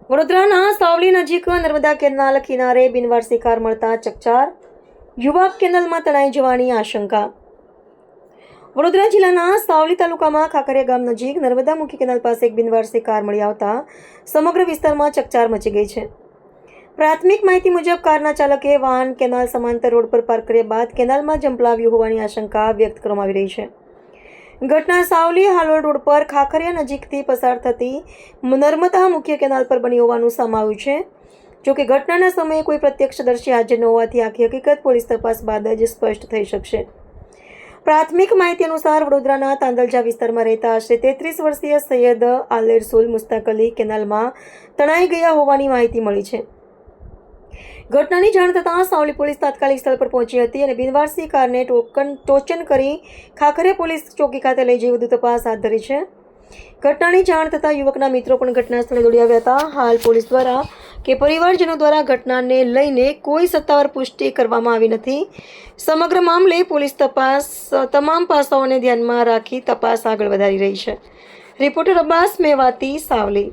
વડોદરાના સાવલી નજીક નર્મદા કેનાલ કિનારે બિનવારસી કાર મળતા ચકચાર, યુવક કેનાલમાં તણાઈ જવાની આશંકા। વડોદરા જિલ્લાના સાવલી તાલુકામાં ખાખરિયા ગામ નજીક નર્મદા મુખ્ય કેનાલ પાસે એક બિનવારસી કાર મળી આવતા સમગ્ર વિસ્તારમાં ચકચાર મચી ગઈ છે। પ્રાથમિક માહિતી મુજબ કારના ચાલકે વાહન કેનાલ સમાંતર રોડ પર પાર્ક કર્યા બાદ કેનાલમાં ઝંપલાવ્યું હોવાની આશંકા વ્યક્ત કરવામાં આવી રહી છે। ઘટના સાવલી હાલોલ રોડ પર ખાખરિયા નજીકથી પસાર થતી નર્મદા મુખ્ય કેનાલ પર બની હોવાનું સામે આવ્યું છે। જોકે ઘટનાના સમયે કોઈ પ્રત્યક્ષદર્શી હાજર ન હોવાથી આખી હકીકત પોલીસ તપાસ બાદ જ સ્પષ્ટ થઈ શકશે। પ્રાથમિક માહિતી અનુસાર વડોદરાના તાંદલજા વિસ્તારમાં રહેતા આશરે 33 વર્ષીય સૈયદ આલેરસુલ મુસ્તાક અલી કેનાલમાં તણાઈ ગયા હોવાની માહિતી મળી છે। ઘટનાની જાણ થતાં સાવલી પોલીસ તાત્કાલિક સ્થળ પર પહોંચી હતી અને બિનવારસી કારને ટોચન કરી ખાખરિયા પોલીસ ચોકી ખાતે લઈ જઈ વધુ તપાસ હાથ ધરી છે। ઘટનાની જાણ થતાં યુવકના મિત્રો પણ ઘટના સ્થળે દોડી આવ્યા હતા। હાલ પોલીસ દ્વારા કે પરિવારજનો દ્વારા ઘટનાને લઈને કોઈ સત્તાવાર પુષ્ટિ કરવામાં આવી નથી। સમગ્ર મામલે પોલીસ તમામ પાસાઓને ધ્યાનમાં રાખી તપાસ આગળ વધારી રહી છે। રિપોર્ટર અબ્બાસ મેવાતી, સાવલી।